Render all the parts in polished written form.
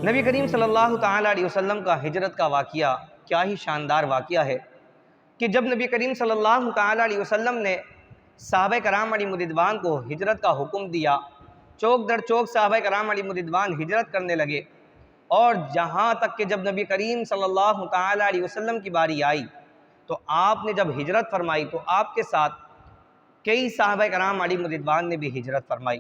نبی کریم صلی اللہ تعالیٰ علیہ وسلم کا ہجرت کا واقعہ کیا ہی شاندار واقعہ ہے کہ جب نبی کریم صلی اللہ تعالیٰ علیہ وسلم نے صحابہ کرام علیہ رضوان کو ہجرت کا حکم دیا، چوک در چوک صحابہ کرام علیہ رضوان ہجرت کرنے لگے، اور جہاں تک کہ جب نبی کریم صلی اللہ تعالیٰ علیہ وسلم کی باری آئی تو آپ نے جب ہجرت فرمائی تو آپ کے ساتھ کئی صحابہ کرام علیہ رضوان نے بھی ہجرت فرمائی،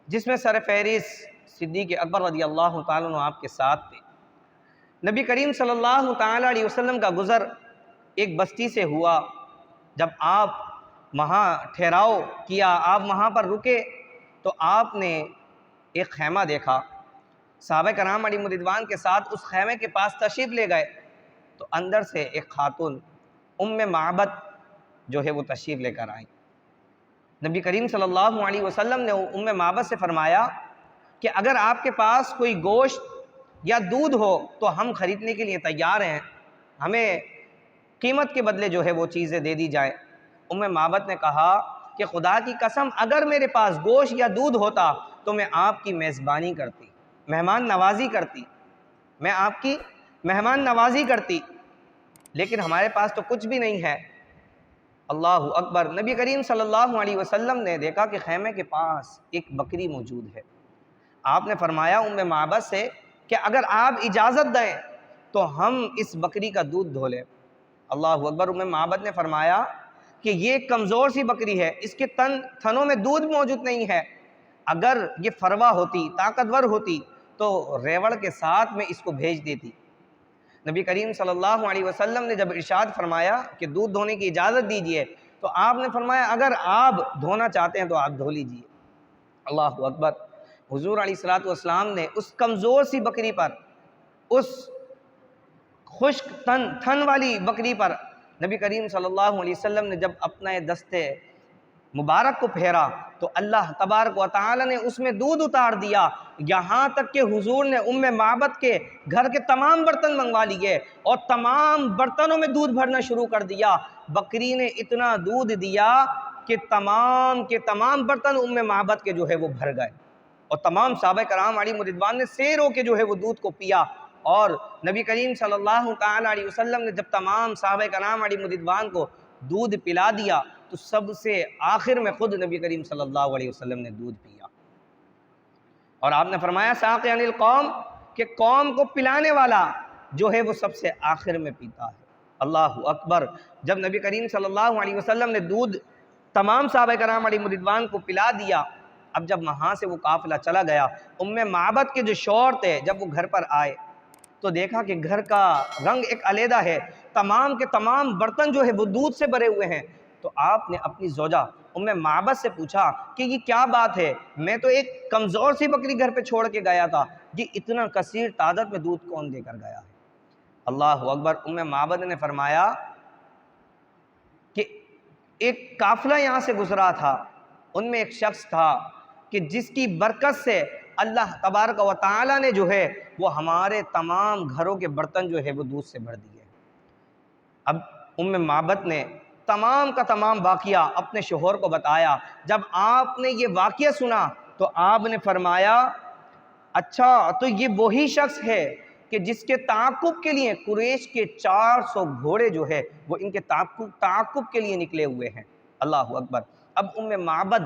جس میں سر فہرست صدیق اکبر رضی اللہ تعالیٰ عنہ آپ کے ساتھ تھے۔ نبی کریم صلی اللہ تعالیٰ علیہ وسلم کا گزر ایک بستی سے ہوا، جب آپ وہاں ٹھہراؤ کیا، آپ وہاں پر رکے تو آپ نے ایک خیمہ دیکھا، صحابہ کرام علیہ رضوان کے ساتھ اس خیمے کے پاس تشریف لے گئے تو اندر سے ایک خاتون معبد جو ہے وہ تشریف لے کر آئی۔ نبی کریم صلی اللہ علیہ وسلم نے معبد سے فرمایا کہ اگر آپ کے پاس کوئی گوشت یا دودھ ہو تو ہم خریدنے کے لیے تیار ہیں، ہمیں قیمت کے بدلے جو ہے وہ چیزیں دے دی جائیں۔ معبد نے کہا کہ خدا کی قسم اگر میرے پاس گوشت یا دودھ ہوتا تو میں آپ کی میزبانی کرتی، مہمان نوازی کرتی، میں آپ کی مہمان نوازی کرتی، لیکن ہمارے پاس تو کچھ بھی نہیں ہے۔ اللہ اکبر۔ نبی کریم صلی اللہ علیہ وسلم نے دیکھا کہ خیمے کے پاس ایک بکری موجود ہے۔ آپ نے فرمایا معبد سے کہ اگر آپ اجازت دیں تو ہم اس بکری کا دودھ دھو لیں۔ اللہ اکبر۔ معبد نے فرمایا کہ یہ کمزور سی بکری ہے، اس کے تھنوں میں دودھ موجود نہیں ہے، اگر یہ فروا ہوتی، طاقتور ہوتی تو ریوڑ کے ساتھ میں اس کو بھیج دیتی۔ نبی کریم صلی اللہ علیہ وسلم نے جب ارشاد فرمایا کہ دودھ دھونے کی اجازت دیجئے تو آپ نے فرمایا اگر آپ دھونا چاہتے ہیں تو آپ دھو لیجئے۔ اللہ اکبر۔ حضور علیہ السلام نے اس کمزور سی بکری پر، اس خشک تھن والی بکری پر نبی کریم صلی اللہ علیہ وسلم نے جب اپنا دستے مبارک کو پھیرا تو اللہ تبارک و تعالی نے اس میں دودھ اتار دیا، یہاں تک کہ حضور نے معبد کے گھر کے تمام برتن منگوا لیے اور تمام برتنوں میں دودھ بھرنا شروع کر دیا۔ بکری نے اتنا دودھ دیا کہ تمام کے تمام برتن معبد کے جو ہے وہ بھر گئے، اور تمام صحابہ کرام علیہ رضوان نے سیر ہو کے جو ہے وہ دودھ کو پیا۔ اور نبی کریم صلی اللہ تعالیٰ علیہ وسلم نے جب تمام صحابہ کرام علیہ رضوان کو دودھ پلا دیا تو سب سے آخر میں خود نبی کریم صلی اللہ علیہ وسلم نے دودھ پیا، اور آپ نے فرمایا ساقی عن القوم کہ قوم کو پلانے والا جو ہے وہ سب سے آخر میں پیتا ہے۔ اللہ اکبر۔ جب نبی کریم صلی اللہ علیہ وسلم نے دودھ تمام صحابہ کرام علیہ رضوان کو پلا دیا، اب جب وہاں سے وہ قافلہ چلا گیا، معبد کے جو شوہر تھے جب وہ گھر پر آئے تو دیکھا کہ گھر کا رنگ ایک علیحدہ ہے، تمام کے تمام برتن جو ہے وہ دودھ سے بھرے ہوئے ہیں۔ تو آپ نے اپنی زوجہ معبد سے پوچھا کہ یہ کیا بات ہے، میں تو ایک کمزور سی بکری گھر پہ چھوڑ کے گیا تھا، یہ اتنا کثیر تعداد میں دودھ کون دے کر گیا ہے؟ اللہ اکبر۔ معبد نے فرمایا کہ ایک قافلہ یہاں سے گزرا تھا، ان میں ایک شخص تھا کہ جس کی برکت سے اللہ تبارک و تعالی نے جو ہے وہ ہمارے تمام گھروں کے برتن جو ہے وہ دودھ سے بھر دیے۔ اب معبد نے تمام کا تمام واقعہ اپنے شوہر کو بتایا۔ جب آپ نے یہ واقعہ سنا تو آپ نے فرمایا اچھا تو یہ وہی شخص ہے کہ جس کے تعاقب کے لیے قریش کے 400 گھوڑے جو ہے وہ ان کے تعاقب کے لیے نکلے ہوئے ہیں۔ اللہ اکبر۔ اب معبد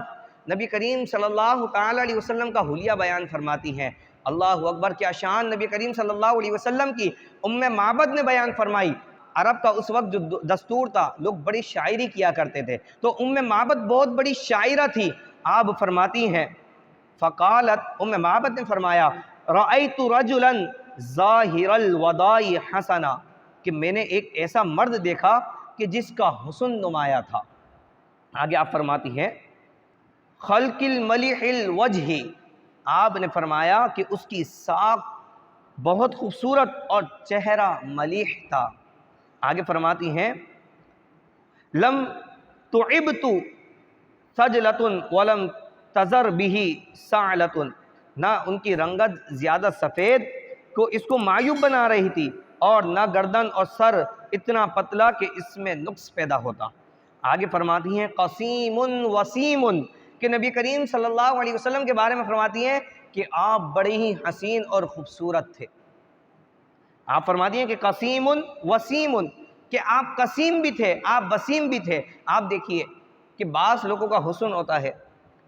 نبی کریم صلی اللہ تعالیٰ علیہ وسلم کا حلیہ بیان فرماتی ہیں۔ اللہ اکبر۔ کیا شان نبی کریم صلی اللہ علیہ وسلم کی معبد نے بیان فرمائی۔ عرب کا اس وقت جو دستور تھا، لوگ بڑی شاعری کیا کرتے تھے، تو معبد بہت بڑی شاعرہ تھی۔ آپ فرماتی ہیں فقالت معبد نے فرمایا رأیت رجلا ظاہر الوداع حسنا، کہ میں نے ایک ایسا مرد دیکھا کہ جس کا حسن نمایاں تھا۔ آگے آپ فرماتی ہیں خلق الملیح الوجہ، آپ نے فرمایا کہ اس کی ساکھ بہت خوبصورت اور چہرہ ملیح تھا۔ آگے فرماتی ہیں لم تعبت سجلۃ ولم تزر به سعلۃ، نہ ان کی رنگت زیادہ سفید اس کو معیوب بنا رہی تھی، اور نہ گردن اور سر اتنا پتلا کہ اس میں نقص پیدا ہوتا۔ آگے فرماتی ہیں قسیم وسیم، کہ نبی کریم صلی اللہ علیہ وسلم کے بارے میں فرماتی ہیں کہ آپ بڑے ہی حسین اور خوبصورت تھے۔ آپ فرماتی ہیں کہ قسیم وسیم، کہ آپ قسیم بھی تھے، آپ وسیم بھی تھے۔ آپ دیکھیے کہ بعض لوگوں کا حسن ہوتا ہے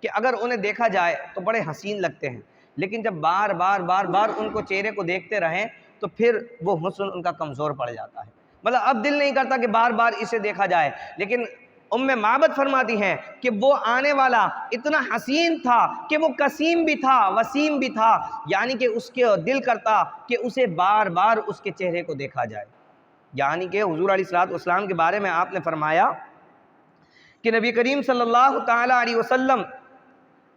کہ اگر انہیں دیکھا جائے تو بڑے حسین لگتے ہیں، لیکن جب بار بار ان کو چہرے کو دیکھتے رہیں تو پھر وہ حسن ان کا کمزور پڑ جاتا ہے، مطلب اب دل نہیں کرتا کہ بار بار اسے دیکھا جائے۔ لیکن معبد فرماتی ہیں کہ وہ آنے والا اتنا حسین تھا کہ وہ قسیم بھی تھا، وسیم بھی تھا، یعنی کہ اس کے دل کرتا کہ اسے بار بار اس کے چہرے کو دیکھا جائے۔ یعنی کہ حضور علیہ السلام کے بارے میں آپ نے فرمایا کہ نبی کریم صلی اللہ تعالی علیہ وسلم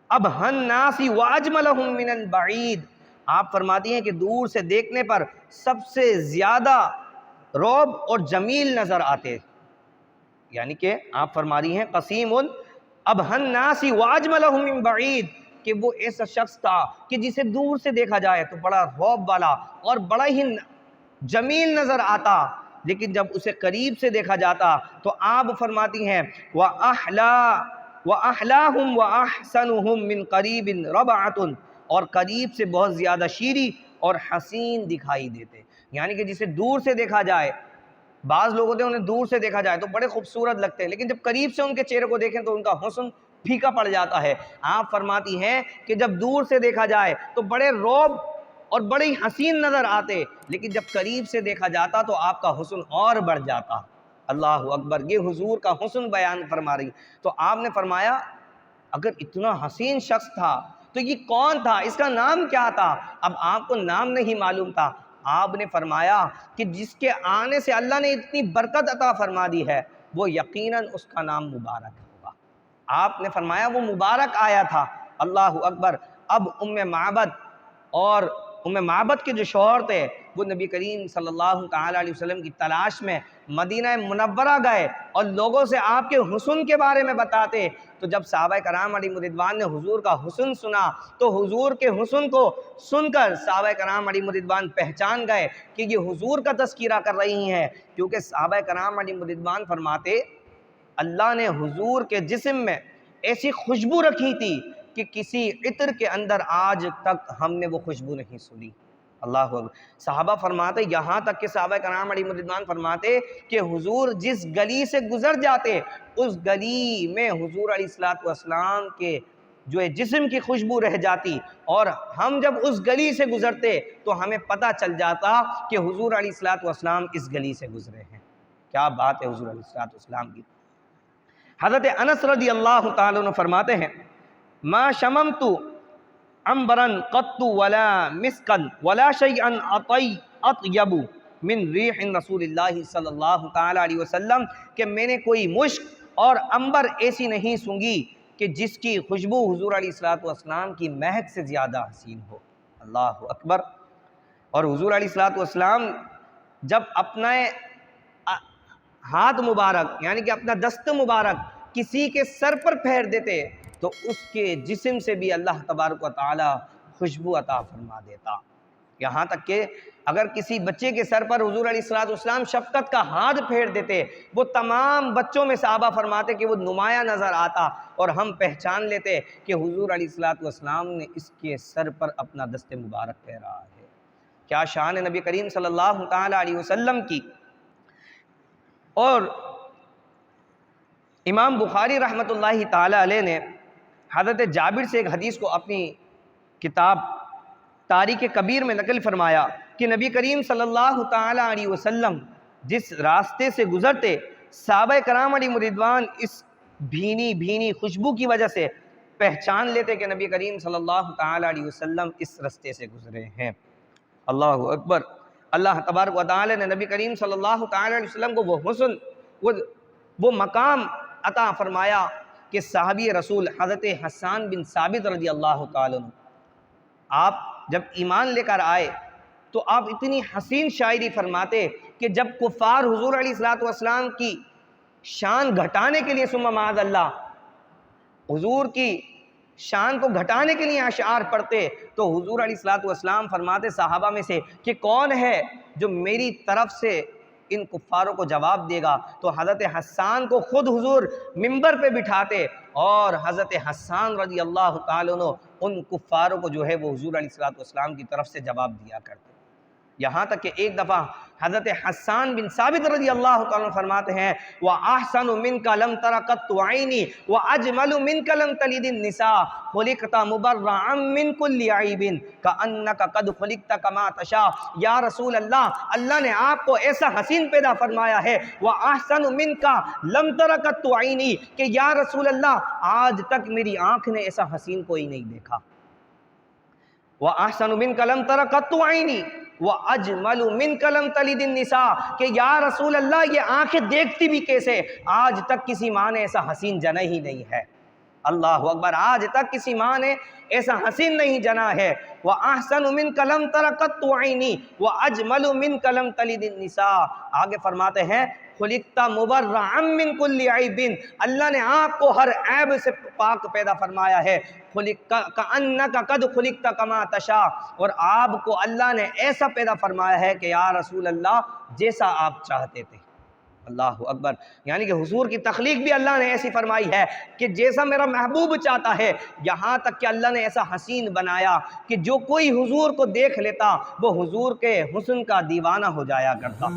ابہن الناس واجملہم من البعید، آپ فرماتی ہیں کہ دور سے دیکھنے پر سب سے زیادہ رعب اور جمیل نظر آتے، یعنی کہ آپ فرما رہی ہیں قسیم ابہن الناس واجملہم من بعید، کہ وہ ایسا شخص تھا کہ جسے دور سے دیکھا جائے تو بڑا رعب والا اور بڑا ہی جمیل نظر آتا، لیکن جب اسے قریب سے دیکھا جاتا تو آپ فرماتی ہیں وَأَحْلَاهُمْ وَأَحْسَنُهُمْ مِنْ قَرِيبٍ رَبَعَةٌ، اور قریب سے بہت زیادہ شیریں اور حسین دکھائی دیتے، یعنی کہ جسے دور سے دیکھا جائے، بعض لوگ ہوتے ہیں انہیں دور سے دیکھا جائے تو بڑے خوبصورت لگتے ہیں، لیکن جب قریب سے ان کے چہرے کو دیکھیں تو ان کا حسن پھیکا پڑ جاتا ہے۔ آپ فرماتی ہیں کہ جب دور سے دیکھا جائے تو بڑے رعب اور بڑی حسین نظر آتے، لیکن جب قریب سے دیکھا جاتا تو آپ کا حسن اور بڑھ جاتا۔ اللہ اکبر، یہ حضور کا حسن بیان فرما رہی۔ تو آپ نے فرمایا اگر اتنا حسین شخص تھا تو یہ کون تھا، اس کا نام کیا تھا؟ اب آپ کو نام نہیں معلوم تھا، آپ نے فرمایا کہ جس کے آنے سے اللہ نے اتنی برکت عطا فرما دی ہے وہ یقیناً اس کا نام مبارک ہوگا۔ آپ نے فرمایا وہ مبارک آیا تھا۔ اللہ اکبر۔ اب معبد اور معبد کے جو شوہر تھے وہ نبی کریم صلی اللہ تعالی علیہ وسلم کی تلاش میں مدینہ منورہ گئے اور لوگوں سے آپ کے حسن کے بارے میں بتاتے، تو جب صحابہ کرام علیہ رضوان نے حضور کا حسن سنا تو حضور کے حسن کو سن کر صحابہ کرام علیہ رضوان پہچان گئے کہ یہ حضور کا تذکرہ کر رہی ہیں، کیونکہ صحابہ کرام علیہ رضوان فرماتے اللہ نے حضور کے جسم میں ایسی خوشبو رکھی تھی کہ کسی عطر کے اندر آج تک ہم نے وہ خوشبو نہیں سنی۔ اللہ اکبر۔ صحابہ فرماتے، یہاں تک کہ صحابہ کرام علیہ رضوان فرماتے کہ حضور جس گلی سے گزر جاتے اس گلی میں حضور علیہ السلام کے جو جسم کی خوشبو رہ جاتی، اور ہم جب اس گلی سے گزرتے تو ہمیں پتہ چل جاتا کہ حضور علیہ السلام اس گلی سے گزرے ہیں۔ کیا بات ہے حضور علیہ السلام کی۔ حضرت انس رضی اللہ تعالیٰ عنہ فرماتے ہیں ما شممت عنبرا قط ولا مسکا ولا شیئا اطیب من ریح رسول اللہ صلی اللہ تعالیٰ علیہ وسلم، کہ میں نے کوئی مشک اور عنبر ایسی نہیں سونگھی کہ جس کی خوشبو حضور علیہ السلام کی مہک سے زیادہ حسین ہو۔ اللہ اکبر۔ اور حضور علیہ السلام جب اپنا ہاتھ مبارک یعنی کہ اپنا دست مبارک کسی کے سر پر پھیر دیتے تو اس کے جسم سے بھی اللہ تبارک و تعالی خوشبو عطا فرما دیتا، یہاں تک کہ اگر کسی بچے کے سر پر حضور علیہ السلام شفقت کا ہاتھ پھیر دیتے وہ تمام بچوں میں صحابہ فرماتے کہ وہ نمایاں نظر آتا اور ہم پہچان لیتے کہ حضور علیہ السلام نے اس کے سر پر اپنا دست مبارک پھیرا ہے۔ کیا شان ہے نبی کریم صلی اللہ تعالی علیہ وسلم کی۔ اور امام بخاری رحمۃ اللہ تعالی علیہ نے حضرت جابر سے ایک حدیث کو اپنی کتاب تاریخ کبیر میں نقل فرمایا کہ نبی کریم صلی اللہ تعالی علیہ وسلم جس راستے سے گزرتے صحابہ کرام علیہ رضوان اس بھینی خوشبو کی وجہ سے پہچان لیتے کہ نبی کریم صلی اللہ تعالی علیہ وسلم اس راستے سے گزرے ہیں۔ اللہ اکبر۔ اللہ تبارک و تعالی نے نبی کریم صلی اللہ تعالی علیہ وسلم کو وہ حسن وہ مقام عطا فرمایا کہ صحابی رسول حضرت حسان بن ثابت رضی اللہ تعالی عنہ آپ جب ایمان لے کر آئے تو آپ اتنی حسین شاعری فرماتے کہ جب کفار حضور علیہ السلام کی شان گھٹانے کے لیے ثم معاذ اللہ حضور کی شان کو گھٹانے کے لیے اشعار پڑھتے تو حضور علیہ السلام فرماتے صحابہ میں سے کہ کون ہے جو میری طرف سے ان کفاروں کو جواب دے گا، تو حضرت حسان کو خود حضور ممبر پہ بٹھاتے اور حضرت حسان رضی اللہ تعالیٰ عنہ ان کفاروں کو جو ہے وہ حضور علیہ السلام کی طرف سے جواب دیا کرتے۔ یہاں تک کہ ایک دفعہ حضرت حسان بن ثابت رضی اللہ تعالیٰ عنہ فرماتے ہیں وَأَحْسَنُ مِنْكَ لَمْ تَرَ قَطُّ عَيْنِي وَأَجْمَلُ مِنْكَ لَمْ تَلِدِ النِّسَاءُ خُلِقْتَ مُبَرَّأً مِنْ كُلِّ عَيْبٍ كَأَنَّكَ قَدْ خُلِقْتَ كَمَا تَشَاءُ۔ یا رسول اللہ نے آپ کو ایسا حسین پیدا فرمایا ہے وَأَحْسَنُ مِنْكَ لَمْ تَرَ قَطُّ عَيْنِي کہ یا رسول اللہ آج تک میری آنکھ نے ایسا حسین کوئی نہیں دیکھا۔ وَأَحْسَنُ مِنْكَ لَمْ تَرَ قَطُّ عَيْنِي وَأَجْمَلُ مِنْكَ لَمْ تَلِدِ النِّسَاءُ کہ یا رسول اللہ یہ آنکھیں دیکھتی بھی کیسے، آج تک کسی ماں نے ایسا حسین جنا ہی نہیں ہے۔ اللہ اکبر، آج تک کسی ماں نے ایسا حسین نہیں جنا ہے۔ وَأَحْسَنُ مِنْكَ لَمْ تَرَ قَطُّ عَيْنِي وَأَجْمَلُ مِنْكَ لَمْ تَلِدِ النِّسَاءُ۔ آگے فرماتے ہیں خُلِقْتَ مُبَرَّأً مِنْ كُلِّ عَيْبٍ اللہ نے آپ کو ہر عیب سے پاک پیدا فرمایا ہے۔ كَأَنَّكَ قَدْ خُلِقْتَ كَمَا تَشَاءُ اور آپ کو اللہ نے ایسا پیدا فرمایا ہے کہ یا رسول اللہ جیسا آپ چاہتے تھے۔ اللہ اکبر، یعنی کہ حضور کی تخلیق بھی اللہ نے ایسی فرمائی ہے کہ جیسا میرا محبوب چاہتا ہے، یہاں تک کہ اللہ نے ایسا حسین بنایا کہ جو کوئی حضور کو دیکھ لیتا وہ حضور کے حسن کا دیوانہ ہو جایا کرتا۔